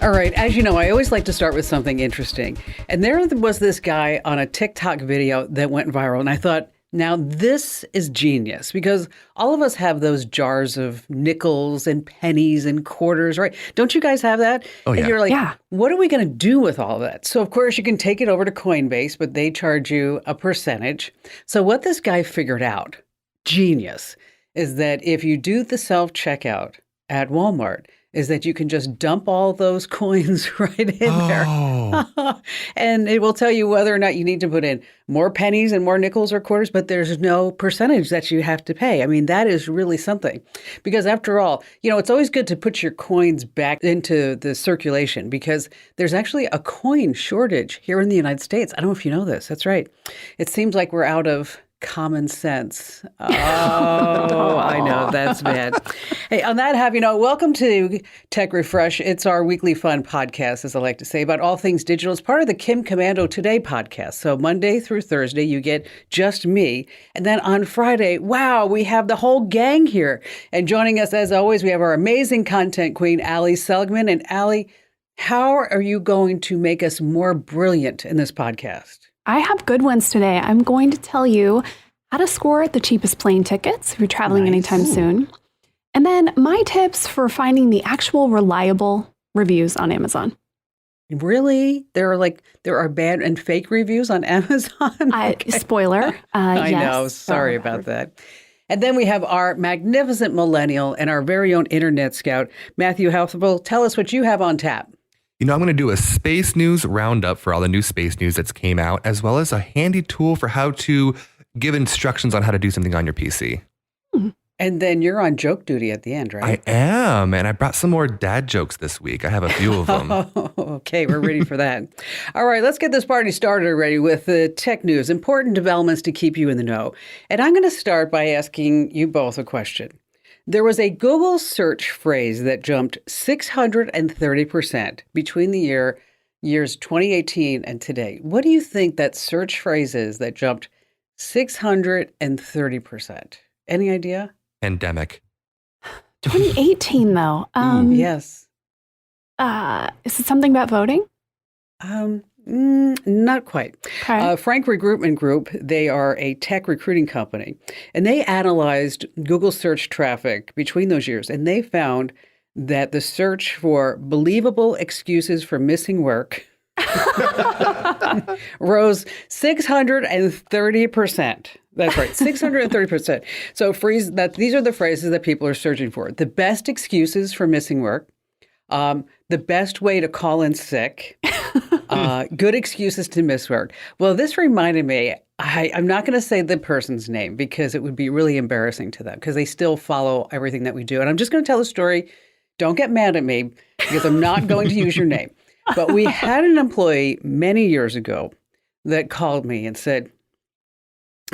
All right. As you know, I always like to start with something interesting. And there was this guy on a TikTok video that went viral. And I thought, now this is genius because all of us have those jars of nickels and pennies and quarters, right? Don't you guys have that? Oh, yeah. And you're like, what are we going to do with all that? So, of course, you can take it over to Coinbase, but they charge you a percentage. So what this guy figured out, genius, is that if you do the self-checkout at Walmart, is that you can just dump all those coins right in there. And it will tell you whether or not you need to put in more pennies and more nickels or quarters, but there's no percentage that you have to pay. I mean, that is really something. Because after all, you know, it's always good to put your coins back into the circulation because there's actually a coin shortage here in the United States. I don't know if you know this. That's right. It seems like we're out of common sense. Oh, I know. That's bad. Hey, on that happy note, welcome to Tech Refresh. It's our weekly fun podcast, as I like to say, about all things digital. It's part of the Kim Komando Today podcast. So Monday through Thursday, you get just me. And then on Friday, wow, we have the whole gang here. And joining us, as always, we have our amazing content queen, Ali Seligman. And Ali, how are you going to make us more brilliant in this podcast? I have good ones today. I'm going to tell you how to score the cheapest plane tickets if you're traveling anytime soon. And then my tips for finding the actual reliable reviews on Amazon. Really? There are bad and fake reviews on Amazon? Okay. Spoiler. I yes. know. Sorry about that. And then we have our magnificent millennial and our very own internet scout, Matthew Huffable. Tell us what you have on tap. You know, I'm going to do a space news roundup for all the new space news that's came out, as well as a handy tool for how to give instructions on how to do something on your PC. And then you're on joke duty at the end, right? I am, and I brought some more dad jokes this week. I have a few of them. Okay, we're ready for that. All right, let's get this party started already with the tech news, important developments to keep you in the know. And I'm going to start by asking you both a question. There was a Google search phrase that jumped 630% between the years 2018 and today. What do you think that search phrase is that jumped 630%? Any idea? Pandemic. 2018, though. Yes. Is it something about voting? Not quite. Okay. Frank Recruitment Group, they are a tech recruiting company, and they analyzed Google search traffic between those years, and they found that the search for believable excuses for missing work rose 630%. That's right, 630%. So these are the phrases that people are searching for. The best excuses for missing work, the best way to call in sick, good excuses to miss work. Well, this reminded me, I'm not going to say the person's name because it would be really embarrassing to them because they still follow everything that we do. And I'm just going to tell a story. Don't get mad at me because I'm not going to use your name. But we had an employee many years ago that called me and said,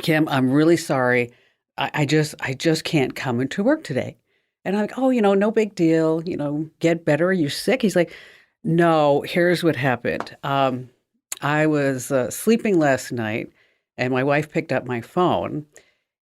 Kim, I'm really sorry. I just can't come into work today. And I'm like, oh, no big deal. Get better. Are you sick? He's like, no, here's what happened. I was sleeping last night and my wife picked up my phone.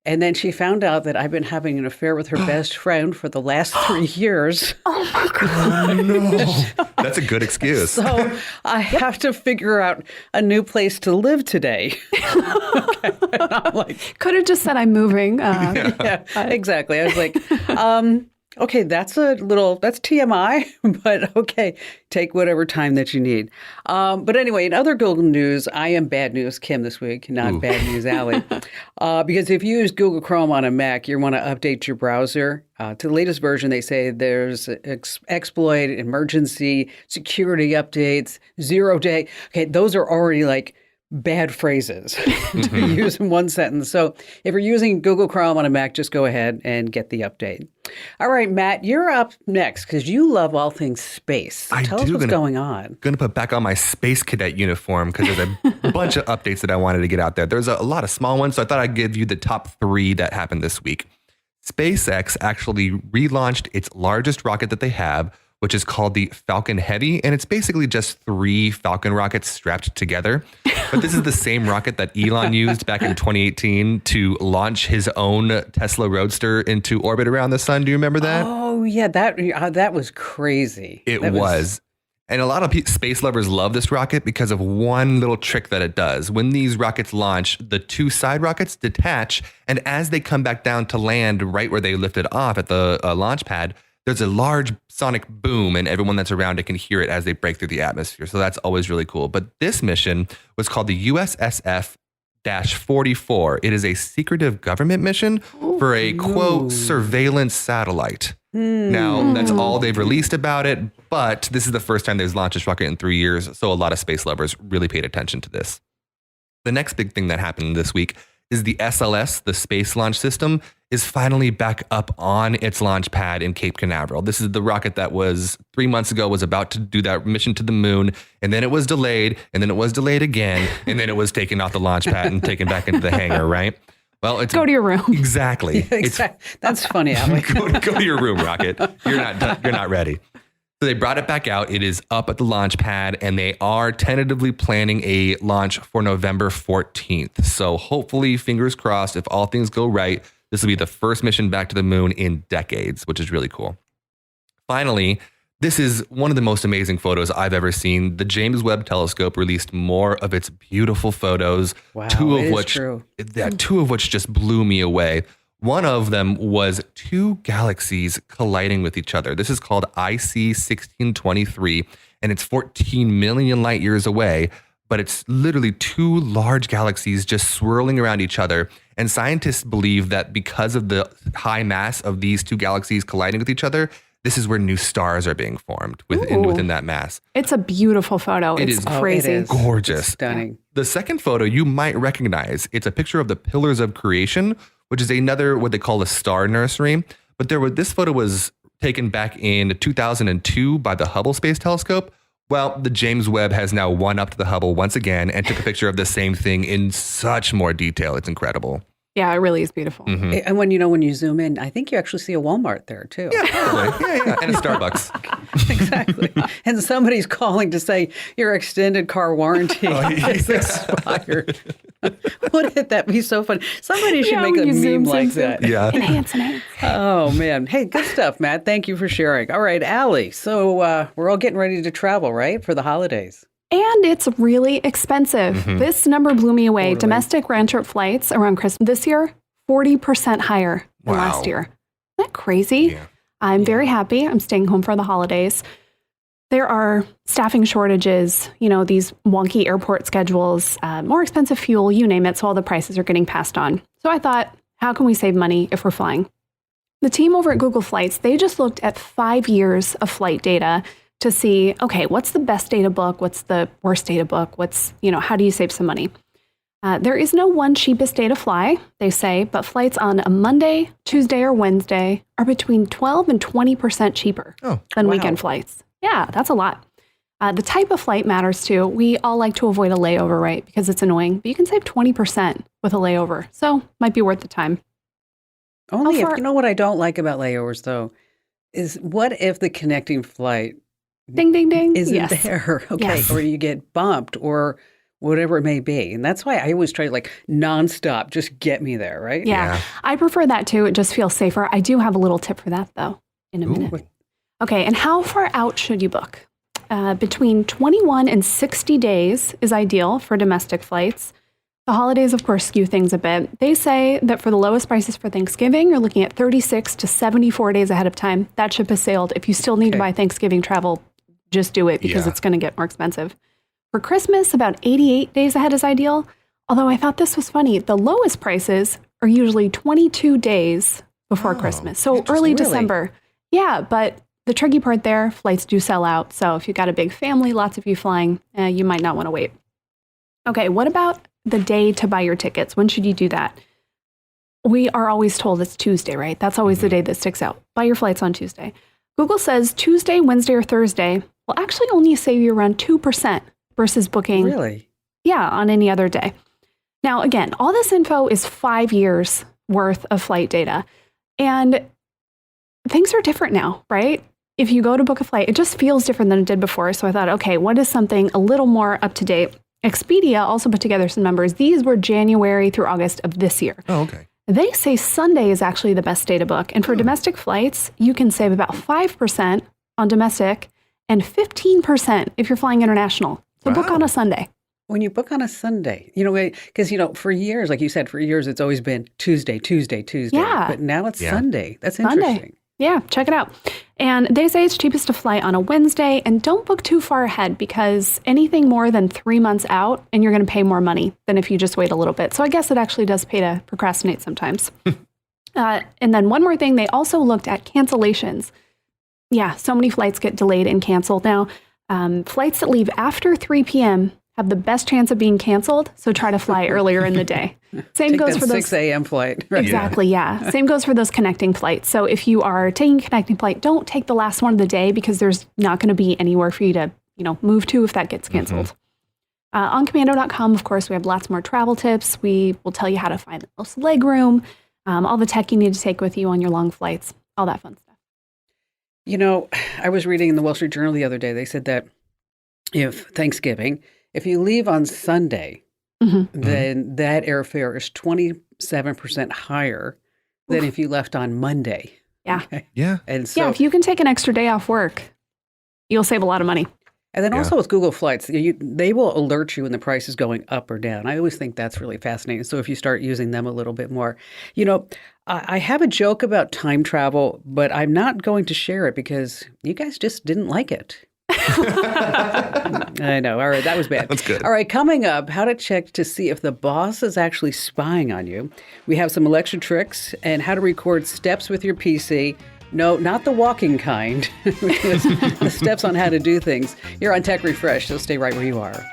And then she found out that I've been having an affair with her best friend for the last 3 years. Oh, my God. Oh, no. That's a good excuse. So I have to figure out a new place to live today. Okay. And I'm like, could have just said I'm moving. yeah, exactly. I was like, okay, that's TMI, but okay, take whatever time that you need. But anyway, in other Google news, I am bad news Kim this week, not bad news Ali. Because if you use Google Chrome on a Mac, you want to update your browser. To the latest version, they say there's exploit, emergency, security updates, 0-day. Okay, those are already like bad phrases to use in one sentence. So if you're using Google Chrome on a Mac, just go ahead and get the update. All right, Matt, you're up next because you love all things space. Tell us what's going on. Going to put back on my Space Cadet uniform because there's a bunch of updates that I wanted to get out there. There's a lot of small ones, so I thought I'd give you the top 3 that happened this week. SpaceX actually relaunched its largest rocket that they have, which is called the Falcon Heavy. And it's basically just 3 Falcon rockets strapped together. But this is the same rocket that Elon used back in 2018 to launch his own Tesla Roadster into orbit around the sun. Do you remember that? Oh, yeah. That was crazy. It was. And a lot of space lovers love this rocket because of one little trick that it does. When these rockets launch, the two side rockets detach, and as they come back down to land right where they lifted off at the launch pad, there's a large sonic boom, and everyone that's around it can hear it as they break through the atmosphere. So that's always really cool. But this mission was called the USSF-44. It is a secretive government mission for a, quote, surveillance satellite. Now, that's all they've released about it, but this is the first time they've launched this rocket in 3 years, so a lot of space lovers really paid attention to this. The next big thing that happened this week is the SLS, the Space Launch System, is finally back up on its launch pad in Cape Canaveral. This is the rocket that was 3 months ago was about to do that mission to the moon, and then it was delayed, and then it was delayed again, and then it was taken off the launch pad and taken back into the hangar, right? Well, it's Go to your room. Exactly. That's funny, Allie. go to your room, Rocket. You're not ready. So they brought it back out. It is up at the launch pad, and they are tentatively planning a launch for November 14th. So hopefully, fingers crossed, if all things go right, this will be the first mission back to the moon in decades, which is really cool. Finally, this is one of the most amazing photos I've ever seen. The James Webb Telescope released more of its beautiful photos, Wow, two it of is which true. two of which just blew me away. One of them was two galaxies colliding with each other. This is called IC 1623, and it's 14 million light years away, but it's literally two large galaxies just swirling around each other. And scientists believe that because of the high mass of these two galaxies colliding with each other, this is where new stars are being formed within that mass. It's a beautiful photo. It It's is crazy. It is. Gorgeous. It's stunning. The second photo you might recognize. It's a picture of the Pillars of Creation, which is another what they call a star nursery. But this photo was taken back in 2002 by the Hubble Space Telescope. Well, the James Webb has now one-upped the Hubble once again and took a picture of the same thing in such more detail. It's incredible. Yeah, it really is beautiful. And when you zoom in, I think you actually see a Walmart there too. Yeah, probably. Yeah. And a Starbucks. Exactly. And somebody's calling to say your extended car warranty is expired. Wouldn't that be so funny? Somebody should Yeah, make when a you zoom, meme like zoom, that. Yeah. Enhance. Oh, man. Hey, good stuff, Matt. Thank you for sharing. All right, Allie. So we're all getting ready to travel, right, for the holidays? And it's really expensive. This number blew me away. Totally. Domestic round trip flights around Christmas this year, 40% higher than Wow. last year. Isn't that crazy? Yeah. I'm very happy. I'm staying home for the holidays. There are staffing shortages, these wonky airport schedules, more expensive fuel, you name it. So all the prices are getting passed on. So I thought, how can we save money if we're flying? The team over at Google Flights, they just looked at 5 years of flight data to see, okay, what's the best day to book? What's the worst day to book? How do you save some money? There is no one cheapest day to fly, they say, but flights on a Monday, Tuesday, or Wednesday are between 12 and 20% cheaper than wow. weekend flights. Yeah, that's a lot. The type of flight matters too. We all like to avoid a layover, right? Because it's annoying, but you can save 20% with a layover. So might be worth the time. Only How if, far- you know what I don't like about layovers, though, is what if the connecting flight Ding, ding, ding. isn't Yes. there? Okay. Yes. Or you get bumped or whatever it may be. And that's why I always try to nonstop, just get me there, right? Yeah, I prefer that too. It just feels safer. I do have a little tip for that though in a minute. Okay, and how far out should you book? Between 21 and 60 days is ideal for domestic flights. The holidays, of course, skew things a bit. They say that for the lowest prices for Thanksgiving, you're looking at 36 to 74 days ahead of time. That ship has sailed. If you still need to buy Thanksgiving travel, just do it because it's going to get more expensive. For Christmas, about 88 days ahead is ideal. Although I thought this was funny. The lowest prices are usually 22 days before Christmas. So early December. Yeah, but the tricky part there, flights do sell out. So if you've got a big family, lots of you flying, you might not want to wait. Okay, what about the day to buy your tickets? When should you do that? We are always told it's Tuesday, right? That's always the day that sticks out. Buy your flights on Tuesday. Google says Tuesday, Wednesday, or Thursday will actually only save you around 2% versus booking Really? on any other day. Now, again, all this info is 5 years worth of flight data. And things are different now, right? If you go to book a flight, it just feels different than it did before. So I thought, okay, what is something a little more up to date? Expedia also put together some numbers. These were January through August of this year. Oh, okay. They say Sunday is actually the best day to book. And for domestic flights, you can save about 5% on domestic and 15% if you're flying international. So book Wow. on a Sunday. When you book on a Sunday, because, for years, like you said, for years, it's always been Tuesday. Yeah. But now it's Yeah. Sunday. That's Sunday. interesting. Yeah, check it out. And they say it's cheapest to fly on a Wednesday, and don't book too far ahead because anything more than 3 months out and you're going to pay more money than if you just wait a little bit. So I guess it actually does pay to procrastinate sometimes. And then one more thing, they also looked at cancellations. Yeah, so many flights get delayed and canceled. Now, flights that leave after 3 p.m. have the best chance of being canceled, so try to fly earlier in the day. Same Take goes that for those 6 a.m. flight. Right. Exactly, yeah. Same goes for those connecting flights. So if you are taking a connecting flight, don't take the last one of the day because there's not going to be anywhere for you to, move to if that gets canceled. On commando.com, of course, we have lots more travel tips. We will tell you how to find the most legroom, all the tech you need to take with you on your long flights, all that fun stuff. I was reading in the Wall Street Journal the other day, they said that if you leave on Sunday, then that airfare is 27% higher than if you left on Monday. Yeah. Okay? Yeah. And so, Yeah, if you can take an extra day off work, you'll save a lot of money. and then Yeah. also with Google Flights, they will alert you when the price is going up or down. I always think that's really fascinating. So if you start using them a little bit more, I have a joke about time travel, but I'm not going to share it because you guys just didn't like it. I know. All right. That was bad. That's good. All right. Coming up, how to check to see if the boss is actually spying on you. We have some Alexa tricks and how to record steps with your PC. No, not the walking kind, which is the steps on how to do things. You're on Tech Refresh, so stay right where you are.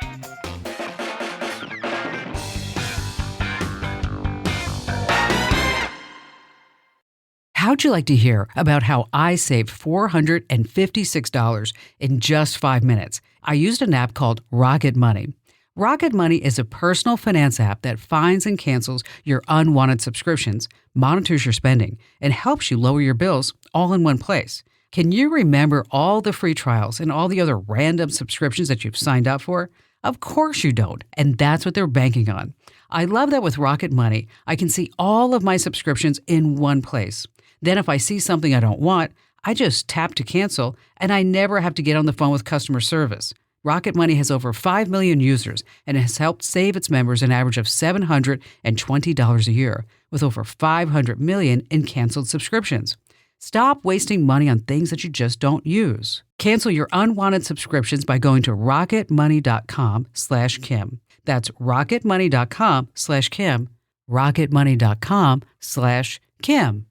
How'd you like to hear about how I saved $456 in just 5 minutes? I used an app called Rocket Money. Rocket Money is a personal finance app that finds and cancels your unwanted subscriptions, monitors your spending, and helps you lower your bills all in one place. Can you remember all the free trials and all the other random subscriptions that you've signed up for? Of course you don't, and that's what they're banking on. I love that with Rocket Money, I can see all of my subscriptions in one place. Then if I see something I don't want, I just tap to cancel, and I never have to get on the phone with customer service. Rocket Money has over 5 million users and has helped save its members an average of $720 a year, with over 500 million in canceled subscriptions. Stop wasting money on things that you just don't use. Cancel your unwanted subscriptions by going to rocketmoney.com/Kim. That's rocketmoney.com/Kim. rocketmoney.com/Kim.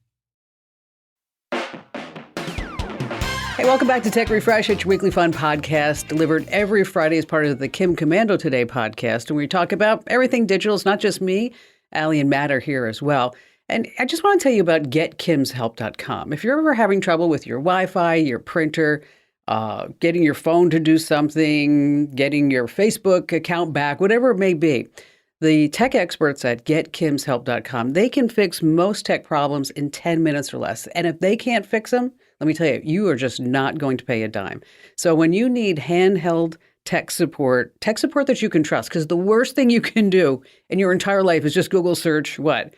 Hey, welcome back to Tech Refresh. It's your weekly fun podcast delivered every Friday as part of the Kim Commando Today podcast. And we talk about everything digital. It's not just me. Allie and Matt are here as well. And I just want to tell you about GetKimsHelp.com. If you're ever having trouble with your Wi-Fi, your printer, getting your phone to do something, getting your Facebook account back, whatever it may be, the tech experts at GetKimsHelp.com, they can fix most tech problems in 10 minutes or less. And if they can't fix them, let me tell you, you are just not going to pay a dime. So when you need handheld tech support that you can trust, because the worst thing you can do in your entire life is just Google search what?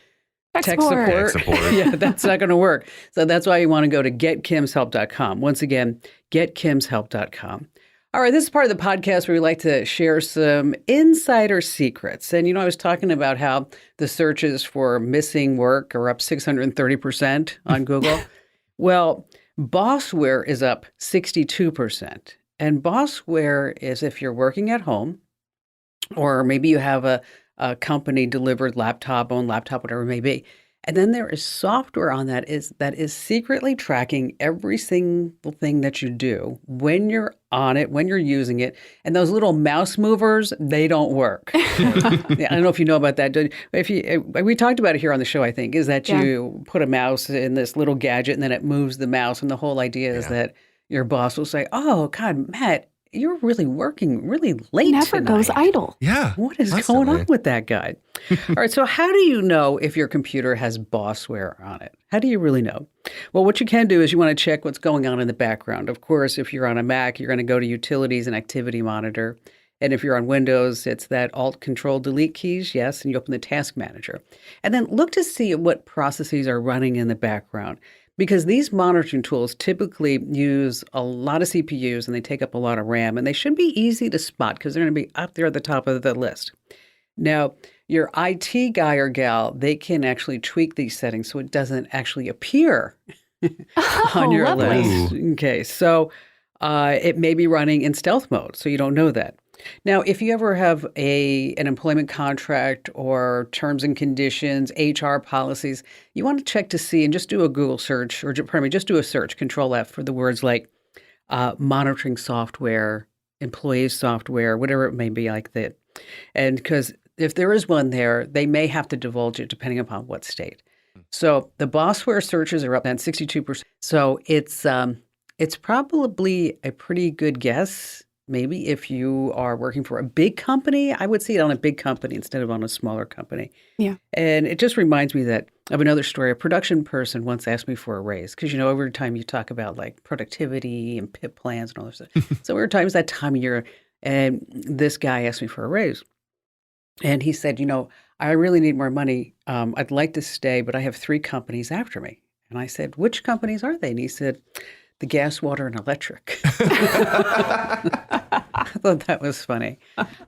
Tech support. Tech support. Yeah, that's not going to work. So that's why you want to go to GetKimsHelp.com. Once again, GetKimsHelp.com. All right, this is part of the podcast where we like to share some insider secrets. And, I was talking about how the searches for missing work are up 630% on Google. Well, Bossware is up 62%. And Bossware is if you're working at home, or maybe you have a company delivered laptop, own laptop, whatever it may be. And then there is software on that is secretly tracking every single thing that you do when you're on it, when you're using it. And those little mouse movers, they don't work. Yeah, I don't know if you know about that. We talked about it here on the show, I think, is that you put a mouse in this little gadget and then it moves the mouse. And the whole idea is that your boss will say, "Oh, God, Matt, you're really working really late Never tonight. goes idle. Yeah. What is constantly. going on with that guy?" All right, so how do you know if your computer has Bossware on it? How do you really know? Well, what you can do is you want to check what's going on in the background. Of course, if you're on a Mac, you're going to go to Utilities and Activity Monitor. And if you're on Windows, it's that Alt-Control-Delete keys, yes, and you open the Task Manager. And then look to see what processes are running in the background. because these monitoring tools typically use a lot of CPUs and they take up a lot of RAM, and they should be easy to spot because they're going to be up there at the top of the list. Now, your IT guy or gal, they can actually tweak these settings so it doesn't actually appear on your lovely. list. Okay, so it may be running in stealth mode, so you don't know that. Now, if you ever have an employment contract or terms and conditions, HR policies, you want to check to see and just do a Google search, or pardon me, just do a search, Control F, for the words like monitoring software, employee software, whatever it may be like that. And because if there is one there, they may have to divulge it depending upon what state. So the Bossware searches are up at 62%. So it's probably a pretty good guess. Maybe if you are working for a big company, I would see it on a big company instead of on a smaller company. Yeah. And it just reminds me of another story. A production person once asked me for a raise because, over time you talk about like productivity and PIP plans and all this stuff. So every time it's that time of year, and this guy asked me for a raise. And he said, I really need more money. I'd like to stay, but I have 3 companies after me. And I said, which companies are they? And he said, the gas, water, and electric. I thought that was funny.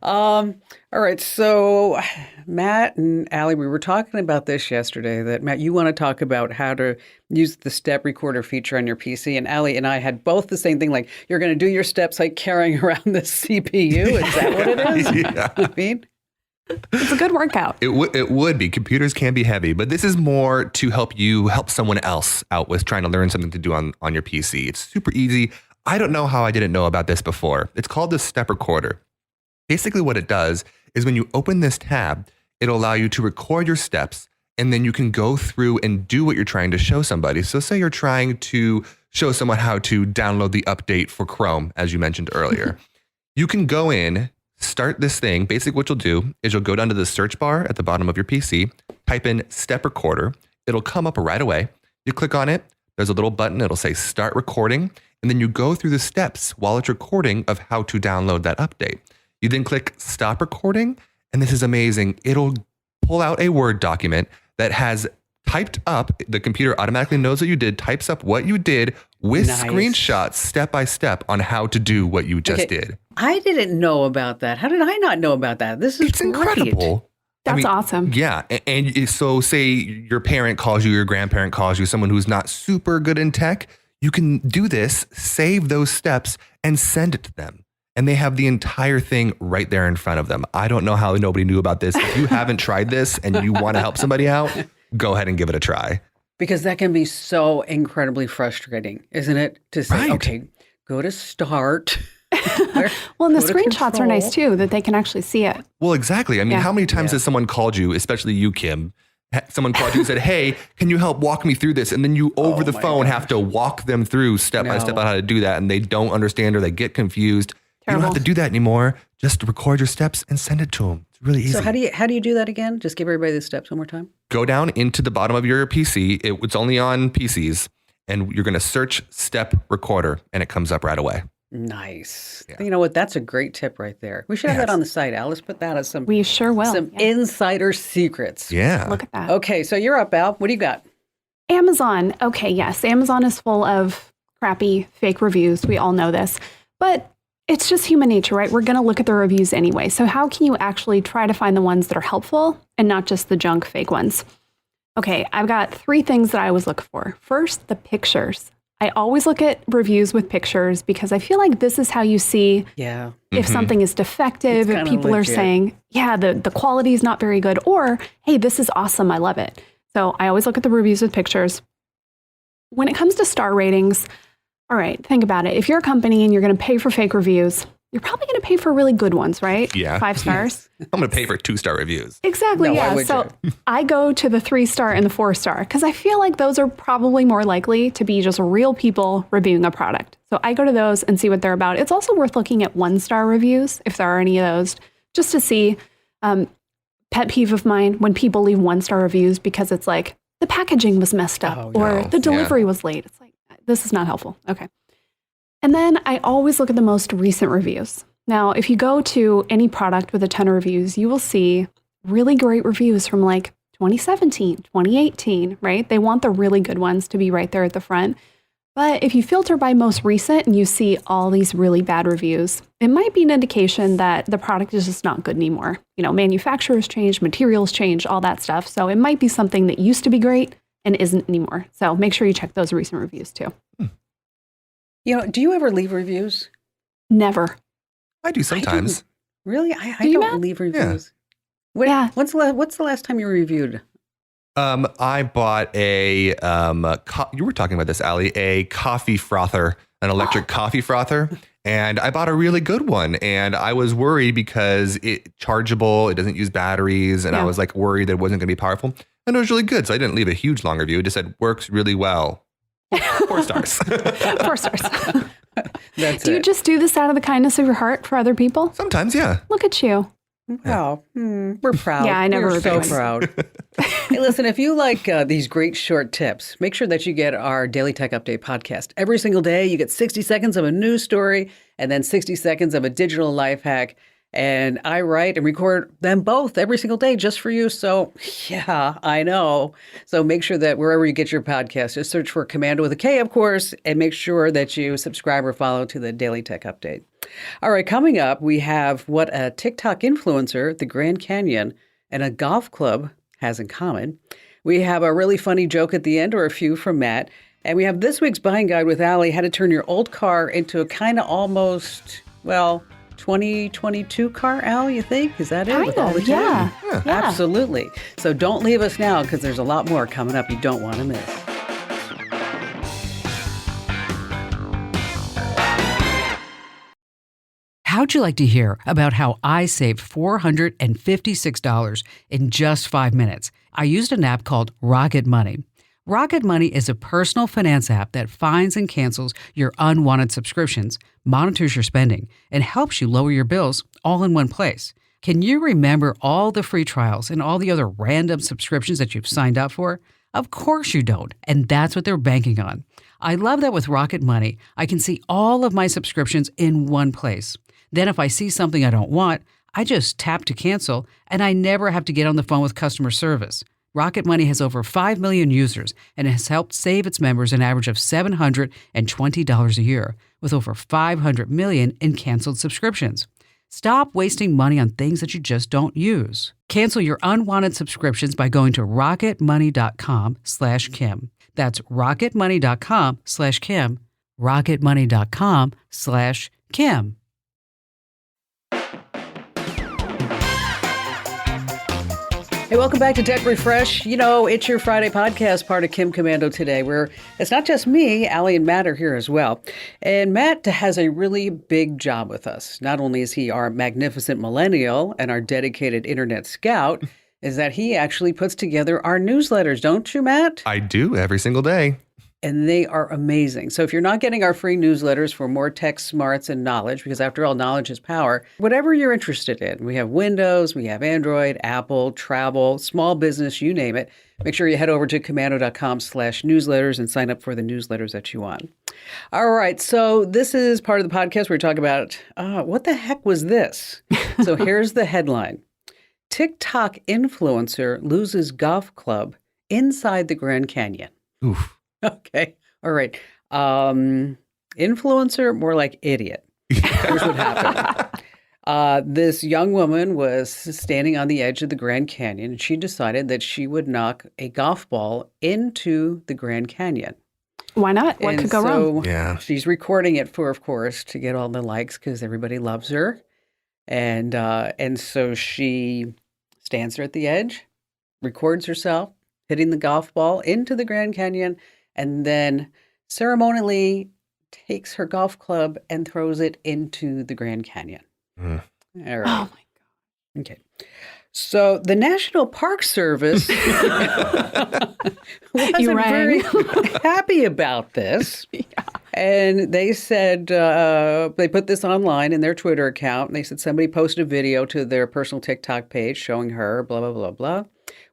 All right. So Matt and Allie, we were talking about this yesterday, that Matt, you want to talk about how to use the step recorder feature on your PC. And Allie and I had both the same thing, like you're going to do your steps like carrying around the CPU. Is that what it is? Yeah. I mean, It's a good workout. It would be. Computers can be heavy, but this is more to help someone else out with trying to learn something to do on your PC. It's super easy. I don't know how I didn't know about this before. It's called the step recorder. Basically what it does is when you open this tab, it'll allow you to record your steps, and then you can go through and do what you're trying to show somebody. So say you're trying to show someone how to download the update for Chrome, as you mentioned earlier. You can go in, start this thing. Basically what you'll do is you'll go down to the search bar at the bottom of your PC, type in step recorder. It'll come up right away. You click on it. There's a little button. It'll say start recording. And then you go through the steps while it's recording of how to download that update. You then click stop recording. And this is amazing. It'll pull out a Word document that has typed up. The computer automatically knows what you did, types up what you did with Nice. screenshots step by step on how to do what you just Okay. did. I didn't know about that. How did I not know about that? This is It's great. incredible. That's awesome. Yeah. And so say your parent calls you, your grandparent calls you, someone who's not super good in tech, you can do this, save those steps, and send it to them. And they have the entire thing right there in front of them. I don't know how nobody knew about this. If you haven't tried this and you want to help somebody out, go ahead and give it a try. Because that can be so incredibly frustrating, isn't it? To say, Right. okay, go to start. Well, and the Go to screenshots are nice control. too, that they can actually see it. Well, exactly. I mean, Yeah. how many times Yeah. has someone called you, especially you, Kim? Someone called you and said, hey, can you help walk me through this? And then you over the my phone have to walk them through step by step No. on how to do that. And they don't understand or they get confused. You don't have Terrible. to do that anymore. Just record your steps and send it to them. It's really easy. So how do you do that again? Just give everybody the steps one more time. Go down into the bottom of your PC. It's only on PCs. And you're going to search step recorder and it comes up right away. Nice. Yeah. You know what? That's a great tip right there. We should have Yes. that on the site, Al. Let's put that as some We sure will. some Yeah. insider secrets. Yeah. Look at that. Okay, so you're up, Al. What do you got? Amazon. Okay, yes, Amazon is full of crappy fake reviews. We all know this. But it's just human nature, right? We're going to look at the reviews anyway. So how can you actually try to find the ones that are helpful and not just the junk fake ones? Okay, I've got 3 things that I always look for. First, the pictures. I always look at reviews with pictures because I feel like this is how you see Yeah. if something is defective, It's if kinda people are legit. saying, yeah, the quality is not very good, or hey, this is awesome, I love it. So I always look at the reviews with pictures. When it comes to star ratings, all right, think about it. If you're a company and you're going to pay for fake reviews, you're probably going to pay for really good ones, right? Yeah. 5 stars. I'm going to pay for 2-star reviews. Exactly. No, why yeah. would So I go to the 3-star and the 4-star because I feel like those are probably more likely to be just real people reviewing a product. So I go to those and see what they're about. It's also worth looking at 1-star reviews if there are any of those, just to see. Pet peeve of mine when people leave 1-star reviews because it's like the packaging was messed up Oh, or no. the delivery was late. It's like, this is not helpful. Okay. And then I always look at the most recent reviews. Now, if you go to any product with a ton of reviews, you will see really great reviews from like 2017, 2018, right? They want the really good ones to be right there at the front. But if you filter by most recent and you see all these really bad reviews, it might be an indication that the product is just not good anymore. You know, manufacturers change, materials change, all that stuff. So it might be something that used to be great and isn't anymore. So make sure you check those recent reviews too. You know, do you ever leave reviews? Never. I do sometimes. Really? I Do you, don't Matt? leave Yeah. reviews. Yeah. What's the last time you reviewed? I bought you were talking about this, Allie, a coffee frother, an electric coffee frother. And I bought a really good one. And I was worried because it's chargeable. It doesn't use batteries. And I Yeah. was like worried that it wasn't going to be powerful. And it was really good. So I didn't leave a huge long review. It just said works really well. 4 stars. 4 stars. That's Do you it. just do this out of the kindness of your heart for other people? Sometimes, yeah. Look at you. Wow. We're proud. Yeah, I never We're so regret proud. Hey, listen, if you like these great short tips, make sure that you get our Daily Tech Update podcast. Every single day, you get 60 seconds of a news story and then 60 seconds of a digital life hack. And I write and record them both every single day just for you. So, yeah, I know. So make sure that wherever you get your podcast, just search for Commando with a K, of course, and make sure that you subscribe or follow to the Daily Tech Update. All right, coming up, we have what a TikTok influencer, the Grand Canyon, and a golf club has in common. We have a really funny joke at the end, or a few from Matt. And we have this week's buying guide with Allie, how to turn your old car into a kind of almost, 2022 car, Al, you think? Is that it? With all the tech? Yeah. Absolutely. So don't leave us now because there's a lot more coming up you don't want to miss. How'd you like to hear about how I saved $456 in just 5 minutes? I used an app called Rocket Money. Rocket Money is a personal finance app that finds and cancels your unwanted subscriptions, monitors your spending, and helps you lower your bills all in one place. Can you remember all the free trials and all the other random subscriptions that you've signed up for? Of course you don't, and that's what they're banking on. I love that with Rocket Money, I can see all of my subscriptions in one place. Then if I see something I don't want, I just tap to cancel, and I never have to get on the phone with customer service. Rocket Money has over 5 million users and has helped save its members an average of $720 a year, with over 500 million in canceled subscriptions. Stop wasting money on things that you just don't use. Cancel your unwanted subscriptions by going to rocketmoney.com/Kim. That's rocketmoney.com/Kim. rocketmoney.com/Kim. Hey, welcome back to Tech Refresh. You know, it's your Friday podcast, part of Kim Commando today, where it's not just me, Allie and Matt are here as well. And Matt has a really big job with us. Not only is he our magnificent millennial and our dedicated internet scout, is that he actually puts together our newsletters, don't you, Matt? I do every single day. And they are amazing. So if you're not getting our free newsletters for more tech smarts and knowledge, because after all, knowledge is power, whatever you're interested in, we have Windows, we have Android, Apple, travel, small business, you name it. Make sure you head over to commando.com/newsletters and sign up for the newsletters that you want. All right. So this is part of the podcast where we talk about what the heck was this? So here's the headline. TikTok influencer loses golf club inside the Grand Canyon. Oof. Okay. All right. Influencer, more like idiot. Here's what happened. This young woman was standing on the edge of the Grand Canyon, and she decided that she would knock a golf ball into the Grand Canyon. Why not? What could go wrong? Yeah. She's recording it for, of course, to get all the likes because everybody loves her. And so she stands there at the edge, records herself hitting the golf ball into the Grand Canyon, and then ceremonially takes her golf club and throws it into the Grand Canyon. Mm. All right. Oh my God. Okay. So the National Park Service wasn't very happy about this. And they said, they put this online in their Twitter account. And they said somebody posted a video to their personal TikTok page showing her, blah, blah, blah, blah.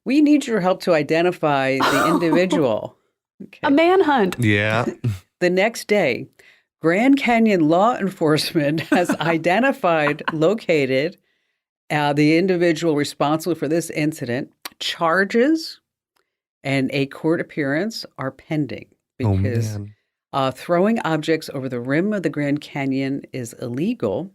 We need your help to identify the individual. Okay. A manhunt. Yeah. The next day, Grand Canyon law enforcement has located the individual responsible for this incident, charges and a court appearance are pending Oh, because man. throwing objects over the rim of the Grand Canyon is illegal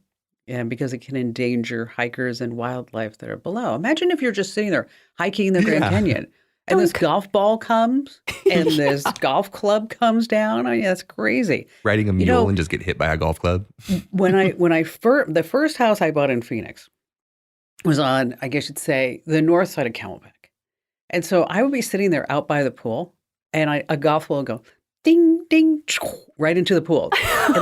and because it can endanger hikers and wildlife that are below. Imagine if you're just sitting there hiking the Grand Yeah. Canyon and this golf ball comes and this golf club comes down. I mean, that's crazy. Riding a mule know- and just get hit by a golf club. The first house I bought in Phoenix was on, I guess you'd say, the north side of Camelback. And so I would be sitting there out by the pool and a golf ball would go ding, ding, right into the pool. And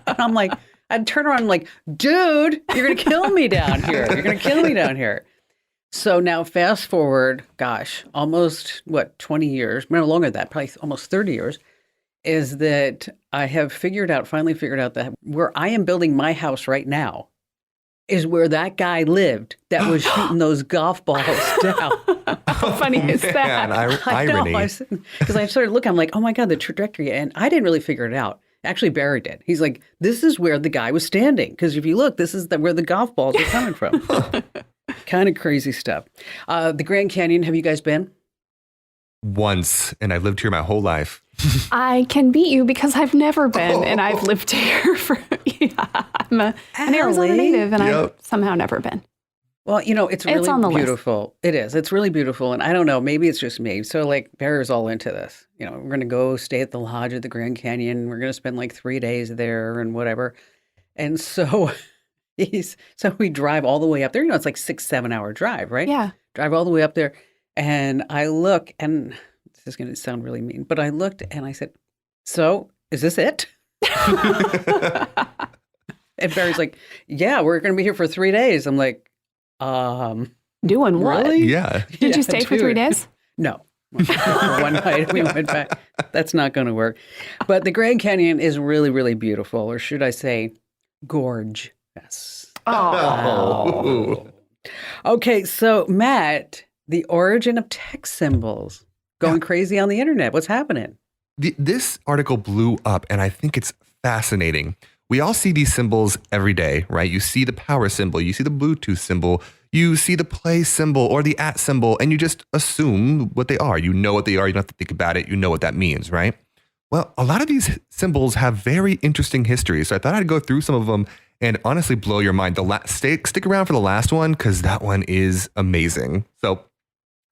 I'm like, I'd turn around and like, dude, you're going to kill me down here. You're going to kill me down here. So now fast forward, gosh, almost 20 years, no longer than that, probably almost 30 years, is that I have finally figured out that where I am building my house right now is where that guy lived that was shooting those golf balls down. How funny is that? Irony. Because I started looking, I'm like, oh my God, the trajectory. And I didn't really figure it out. Actually, Barry did. He's like, this is where the guy was standing. Because if you look, this is where the golf balls are coming from. Kind of crazy stuff. The Grand Canyon, have you guys been? Once, and I've lived here my whole life. I can beat you because I've never been, and I've lived here for, I'm an Arizona Allie? native, and I've Yep. somehow never been. Well, it's really on the list. beautiful. It is. It's really beautiful. And I don't know, maybe it's just me. So like Barry's all into this. We're going to go stay at the lodge at the Grand Canyon. We're going to spend like 3 days there and whatever. And so we drive all the way up there. It's like 6-7 hour drive, right? Yeah. Drive all the way up there. And I look, and this is going to sound really mean, but I looked and I said, so is this it? And Barry's like, yeah, we're going to be here for 3 days. I'm like, Doing what? really? Yeah. Did you Yeah, stay for 3 dude. days? No. For one night we went back. That's not going to work. But the Grand Canyon is really, really beautiful, or should I say, gorge. Yes. Oh. Okay, so Matt, the origin of text symbols going crazy on the internet. What's happening? This article blew up, and I think it's fascinating. We all see these symbols every day, right? You see the power symbol, you see the Bluetooth symbol, you see the play symbol or the @ symbol, and you just assume what they are. You know what they are. You don't have to think about it. You know what that means, right? Well, a lot of these symbols have very interesting histories. So I thought I'd go through some of them and honestly blow your mind. Stick around for the last one because that one is amazing. So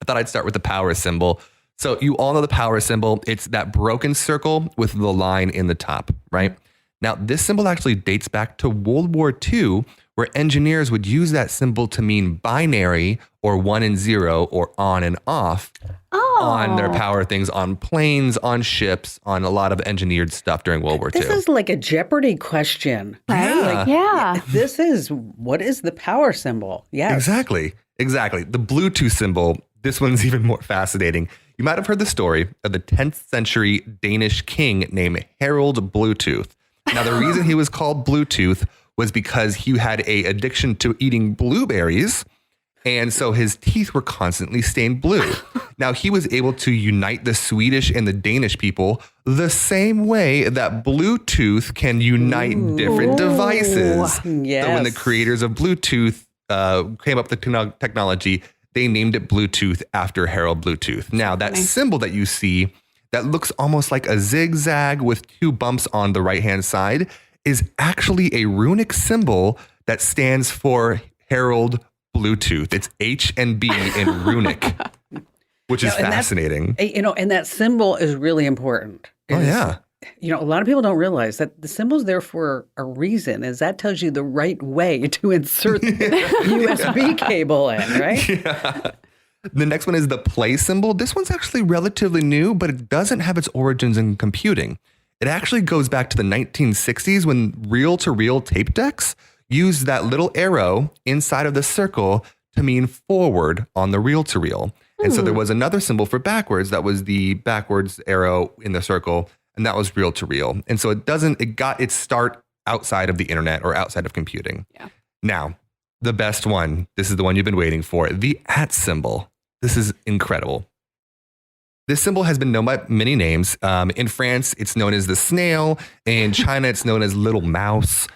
I thought I'd start with the power symbol. So you all know the power symbol. It's that broken circle with the line in the top, right? Now, this symbol actually dates back to World War II, where engineers would use that symbol to mean binary or 1 and 0 or on and off on their power things, on planes, on ships, on a lot of engineered stuff during World War II. This is like a Jeopardy question. Right? Yeah. Yeah. What is the power symbol? Yes. Exactly. The Bluetooth symbol, this one's even more fascinating. You might have heard the story of the 10th century Danish king named Harald Bluetooth. Now, the reason he was called Bluetooth was because he had an addiction to eating blueberries. And so his teeth were constantly stained blue. Now, he was able to unite the Swedish and the Danish people the same way that Bluetooth can unite different devices. Yes. So when the creators of Bluetooth came up with the technology, they named it Bluetooth after Harald Bluetooth. Now, that symbol that you see that looks almost like a zigzag with 2 bumps on the right-hand side is actually a runic symbol that stands for Harald Bluetooth. It's H and B in runic, which is and that's- fascinating. And that symbol is really important. Oh, yeah. A lot of people don't realize that the symbol's there for a reason, is that tells you the right way to insert the USB cable in, right? Yeah. The next one is the play symbol. This one's actually relatively new, but it doesn't have its origins in computing. It actually goes back to the 1960s when reel-to-reel tape decks used that little arrow inside of the circle to mean forward on the reel-to-reel. And so there was another symbol for backwards that was the backwards arrow in the circle, and that was reel-to-reel. And so it got its start outside of the internet or outside of computing. Yeah. Now, the best one, this is the one you've been waiting for, the @ symbol. This is incredible. This symbol has been known by many names. In France, it's known as the snail. In China, it's known as little mouse.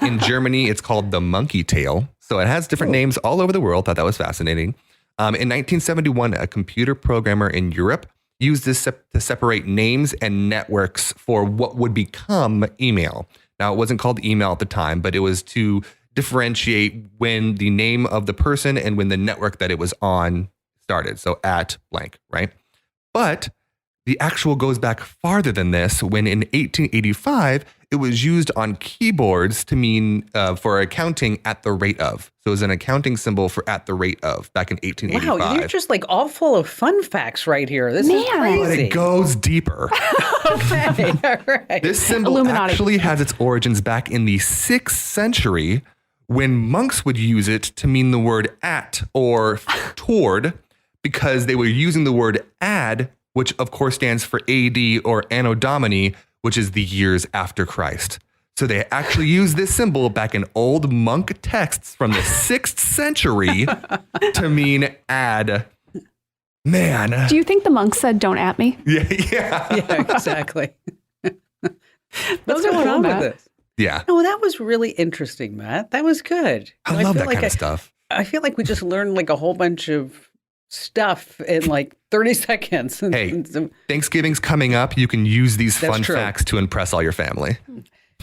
In Germany, it's called the monkey tail. So it has different names all over the world. Thought that was fascinating. In 1971, a computer programmer in Europe used this to separate names and networks for what would become email. Now, it wasn't called email at the time, but it was to differentiate when the name of the person and when the network that it was on started. So at blank, right? But the actual goes back farther than this, when in 1885, it was used on keyboards to mean for accounting at the rate of. So it was an accounting symbol for at the rate of back in 1885. Wow, you're just like all full of fun facts right here. This is Man. But crazy. it goes deeper. Okay, all right. This symbol Illuminati. actually has its origins back in the 6th century, when monks would use it to mean the word at or toward, because they were using the word ad, which of course stands for AD or Anno Domini, which is the years after Christ. So they actually used this symbol back in old monk texts from the 6th century to mean ad. Man. Do you think the monks said, "Don't at me"? Yeah. Yeah, exactly. What's Those are going cool, on with Matt. this? Yeah. No, that was really interesting, Matt. That was good. I love feel that like kind of stuff. I feel like we just learned like a whole bunch of stuff in like 30 seconds. Hey, Thanksgiving's coming up. You can use these That's fun true. facts to impress all your family.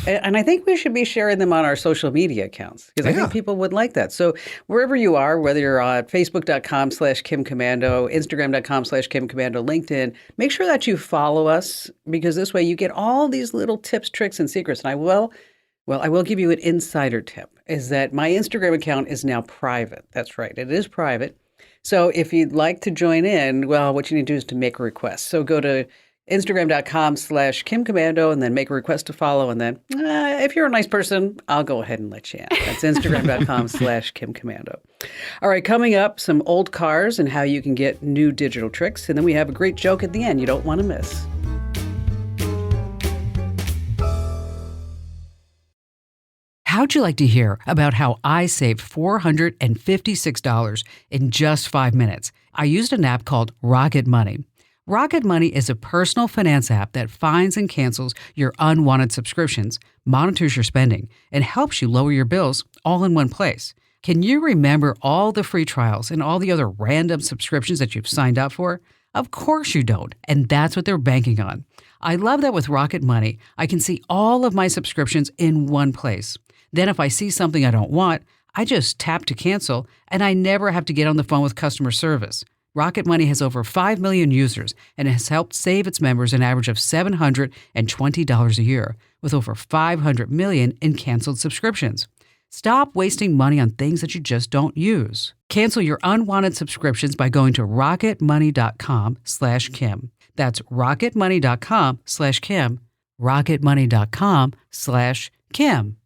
And I think we should be sharing them on our social media accounts because I Yeah. think people would like that. So wherever you are, whether you're on Facebook.com/KimCommando, Instagram.com/KimCommando, LinkedIn, make sure that you follow us because this way you get all these little tips, tricks, and secrets. And I will give you an insider tip is that my Instagram account is now private. That's right. It is private. So if you'd like to join in, well, what you need to do is to make a request. So go to Instagram.com/KimCommando and then make a request to follow. And then if you're a nice person, I'll go ahead and let you in. That's Instagram.com/KimCommando. All right, coming up, some old cars and how you can get new digital tricks. And then we have a great joke at the end you don't want to miss. How'd you like to hear about how I saved $456 in just 5 minutes? I used an app called Rocket Money. Rocket Money is a personal finance app that finds and cancels your unwanted subscriptions, monitors your spending, and helps you lower your bills all in one place. Can you remember all the free trials and all the other random subscriptions that you've signed up for? Of course you don't, and that's what they're banking on. I love that with Rocket Money, I can see all of my subscriptions in one place. Then if I see something I don't want, I just tap to cancel, and I never have to get on the phone with customer service. Rocket Money has over 5 million users and has helped save its members an average of $720 a year, with over 500 million in canceled subscriptions. Stop wasting money on things that you just don't use. Cancel your unwanted subscriptions by going to rocketmoney.com/Kim. That's rocketmoney.com/Kim. rocketmoney.com/Kim.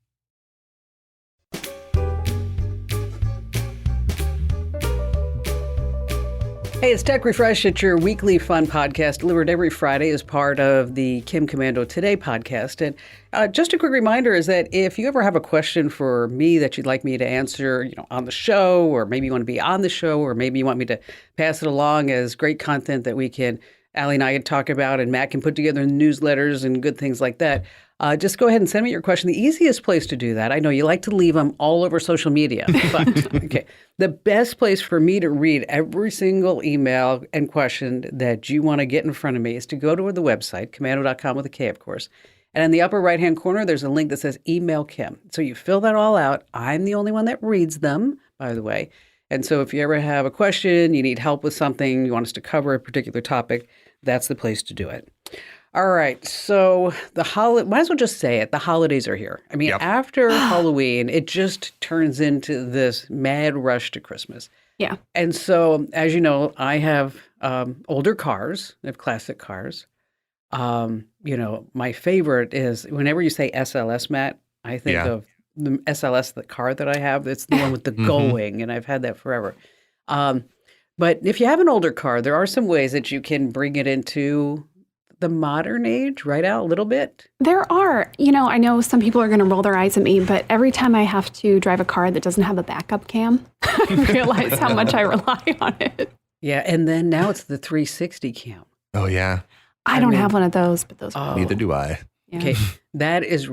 Hey, it's Tech Refresh. It's your weekly fun podcast delivered every Friday as part of the Kim Commando Today podcast. And just a quick reminder is that if you ever have a question for me that you'd like me to answer, on the show, or maybe you want to be on the show, or maybe you want me to pass it along as great content that Allie and I can talk about, and Matt can put together newsletters and good things like that. Just go ahead and send me your question. The easiest place to do that, I know you like to leave them all over social media, but okay. The best place for me to read every single email and question that you want to get in front of me is to go to the website, commando.com with a K, of course. And in the upper right-hand corner, there's a link that says Email Kim. So you fill that all out. I'm the only one that reads them, by the way. And so if you ever have a question, you need help with something, you want us to cover a particular topic, that's the place to do it. All right, so might as well just say it. The holidays are here. I mean, Yep. After Halloween, it just turns into this mad rush to Christmas. Yeah. And so, as you know, I have older cars. I have classic cars. My favorite is whenever you say SLS, Matt, I think Yeah. of the SLS, the car that I have. It's the one with the going, and I've had that forever. But if you have an older car, there are some ways that you can bring it into the modern age, right out a little bit. There are. I know some people are going to roll their eyes at me, but every time I have to drive a car that doesn't have a backup cam, I realize how much I rely on it. Yeah, and then now it's the 360 cam. Oh, yeah. I don't have one of those, but those are Neither do I. yeah. Okay, that is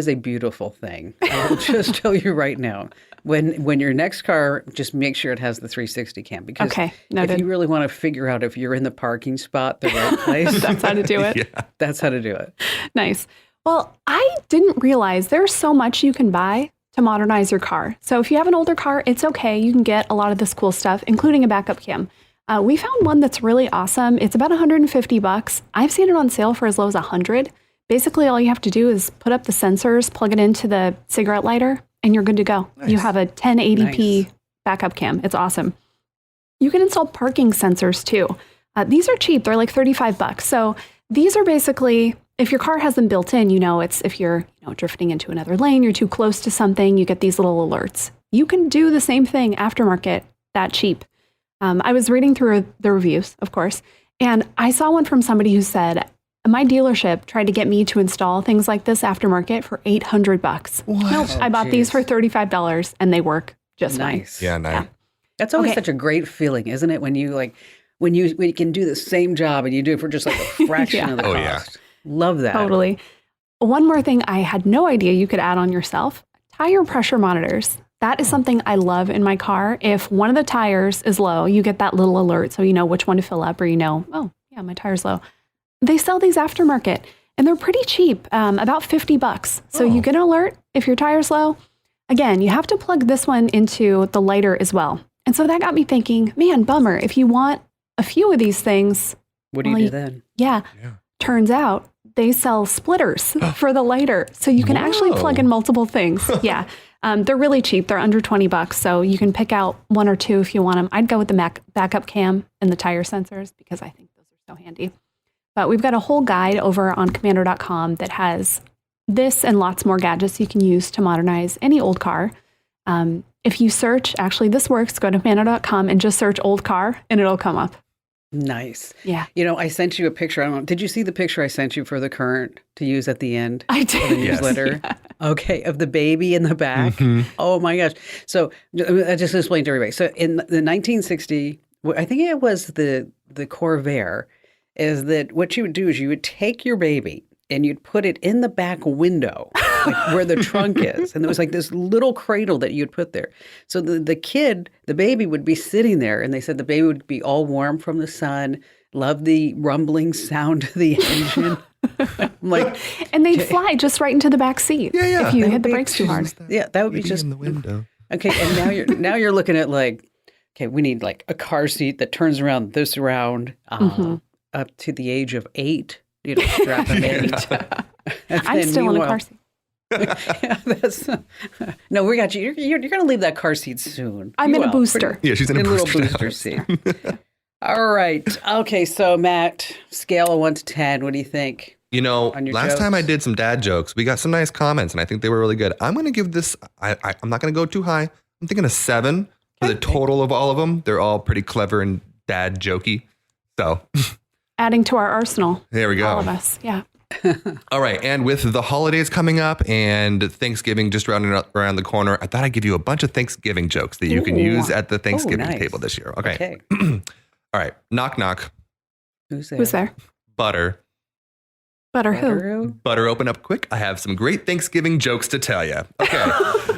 a beautiful thing. I'll just tell you right now. when your next car, just make sure it has the 360 cam, because Okay, if noted. you really want to figure out if you're in the parking spot, the right place, That's how to do it. Yeah. that's how to do it. Nice. Well, I didn't realize there's so much you can buy to modernize your car. So if you have an older car, it's okay. You can get a lot of this cool stuff, including a backup cam. We found one that's really awesome. It's about $150. I've seen it on sale for as low as $100. Basically, all you have to do is put up the sensors, plug it into the cigarette lighter, and you're good to go. You have a 1080p Nice. backup cam. It's awesome. You can install parking sensors too. These are cheap. They're like $35. So these are basically, if your car has them built in, it's if you're drifting into another lane, you're too close to something, you get these little alerts. You can do the same thing aftermarket, that cheap. I was reading through the reviews, of course, and I saw one from somebody who said, my dealership tried to get me to install things like this aftermarket for $800. Nope, Oh, I bought these geez. for $35 and they work just fine. Nice. Yeah, nice. Yeah. That's always Okay. such a great feeling, isn't it? When you can do the same job and you do it for just like a fraction Yeah. of the Oh, cost. yeah. Love that. Totally. One more thing I had no idea you could add on yourself, tire pressure monitors. That is something I love in my car. If one of the tires is low, you get that little alert so you know which one to fill up, or oh, yeah, my tire's low. They sell these aftermarket and they're pretty cheap, about $50. So you get an alert if your tire's low. Again, you have to plug this one into the lighter as well. And so that got me thinking, man, bummer. If you want a few of these things, What do you Well, do then? yeah. Turns out they sell splitters for the lighter. So you can actually Whoa. plug in multiple things. Yeah. They're really cheap. They're under $20. So you can pick out one or two if you want them. I'd go with the backup cam and the tire sensors because I think those are so handy. But we've got a whole guide over on Commander.com that has this and lots more gadgets you can use to modernize any old car. If you search, actually this works, go to Commander.com and just search old car and it'll come up. Nice. Yeah. I sent you a picture. I don't know. Did you see the picture I sent you for the current to use at the end I of the did. Yes. newsletter? Okay, of the baby in the back. Mhm. Oh my gosh. So I just explained to everybody. So in the 1960, I think it was the Corvair, is that what you would do is you would take your baby and you'd put it in the back window, like where the trunk is. And there was like this little cradle that you'd put there. So the baby would be sitting there, and they said the baby would be all warm from the sun, love the rumbling sound of the engine. I'm like, And they'd fly just right into the back seat Yeah. if you That hit would the be brakes too hard. yeah, that would be Maybe just in the window. okay. And now you're looking at like, okay, we need like a car seat that turns around this round up to the age of 8. Strap them in. And I'm then still in a meanwhile- car seat. Yeah, no, we got you. You're going to leave that car seat soon. I'm You in a will. booster. Yeah, she's in a little booster booster now. seat. All right. Okay. So Matt, scale of 1 to 10. What do you think? On your Last time I jokes? did some dad jokes, we got some nice comments, and I think they were really good. I'm going to give this, I'm not going to go too high. I'm thinking a 7 for the total of all of them. They're all pretty clever and dad jokey. So Adding to our arsenal, there we go. all of us. Yeah. All right. And with the holidays coming up and Thanksgiving just around the corner, I thought I'd give you a bunch of Thanksgiving jokes that you can Ooh. use at the Thanksgiving nice. table this year. Okay. Okay. All right. Knock, knock. Who's there? Who's there? Butter. Butter who? Butter. Butter, open up quick. I have some great Thanksgiving jokes to tell you. Okay.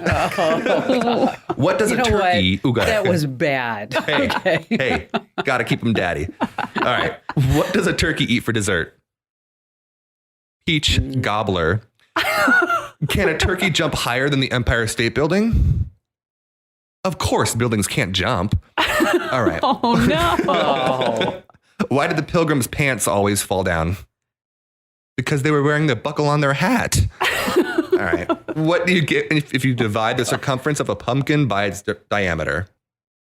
Oh. What does You a know turkey? what? Ooh, go ahead. That was bad. Hey, Okay. hey, gotta keep them daddy. All right. What does a turkey eat for dessert? Peach gobbler. Can a turkey jump higher than the Empire State Building? Of course, buildings can't jump. All right. Oh, no. Oh. Why did the pilgrims' pants always fall down? Because they were wearing the buckle on their hat. All right. What do you get if you divide the circumference of a pumpkin by its diameter?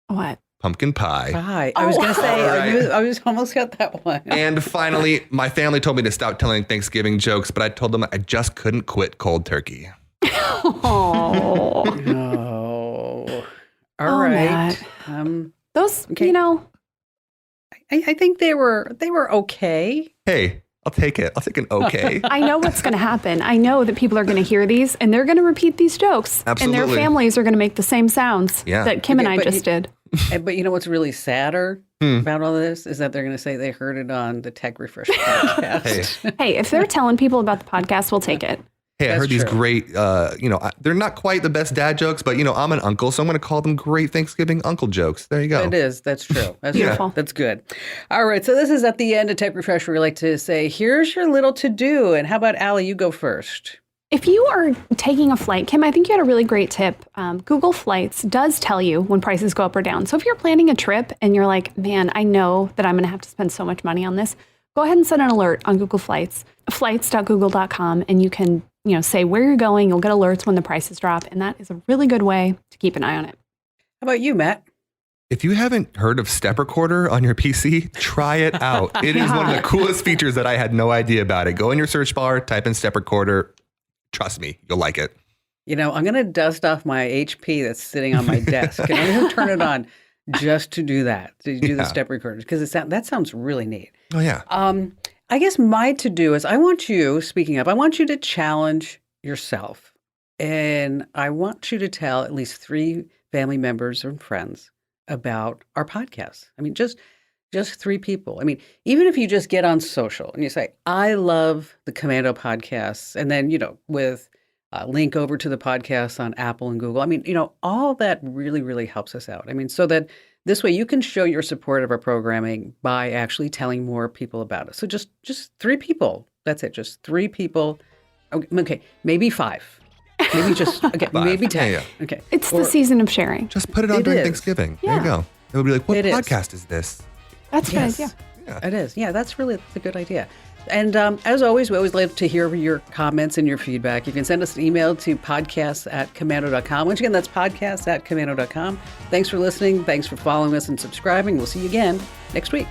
What? Pumpkin pie. Hi. I was going to say, All right. I was almost got that one. And finally, my family told me to stop telling Thanksgiving jokes, but I told them I just couldn't quit cold turkey. Oh. No. All Oh, right. Matt. Those, Okay. I think they were okay. Hey, I'll take it. I'll take an okay. I know what's going to happen. I know that people are going to hear these and they're going to repeat these jokes. And Absolutely. their families are going to make the same sounds Yeah. that Kim and Okay, I but just did. But you know what's really sadder about all this is that they're going to say they heard it on the Tech Refresh podcast. Hey, Hey, if they're telling people about the podcast, we'll take it. Hey, I That's heard these true. great, they're not quite the best dad jokes, but, I'm an uncle, so I'm going to call them great Thanksgiving uncle jokes. There you go. It is. That's true. That's Beautiful. true. That's good. All right. So this is at the end of Tech Refresh where we like to say, here's your little to-do. And how about Allie, you go first. If you are taking a flight, Kim, I think you had a really great tip. Google Flights does tell you when prices go up or down. So if you're planning a trip and you're like, man, I know that I'm going to have to spend so much money on this, go ahead and set an alert on Google Flights, flights.google.com, and you can say where you're going. You'll get alerts when the prices drop, and that is a really good way to keep an eye on it. How about you, Matt? If you haven't heard of Step Recorder on your PC, try it out. It is one of the coolest features that I had no idea about it. Go in your search bar, type in Step Recorder. Trust me, you'll like it. I'm going to dust off my HP that's sitting on my desk, and I'm going to turn it on just to do that, to do the step recorders, because that sounds really neat. Oh, yeah. I guess my to-do is I want you to challenge yourself. And I want you to tell at least 3 family members and friends about our podcast. I mean, just 3 people. I mean, even if you just get on social and you say, I love the Komando podcasts, and then, with a link over to the podcast on Apple and Google. I mean, all that really, really helps us out. I mean, so that this way you can show your support of our programming by actually telling more people about it. So just 3 people. That's it. Just 3 people. Okay. Maybe 5. Maybe just, okay. 5. Maybe 10. Yeah. Okay. It's the season of sharing. Just put it on It during is. Thanksgiving. Yeah. There you go. It'll be like, what It is. podcast is this? That's a good Yes. idea. It is. Yeah, that's a good idea. And as always, we always love to hear your comments and your feedback. You can send us an email to podcasts@komando.com. Once again, that's podcasts@komando.com. Thanks for listening. Thanks for following us and subscribing. We'll see you again next week.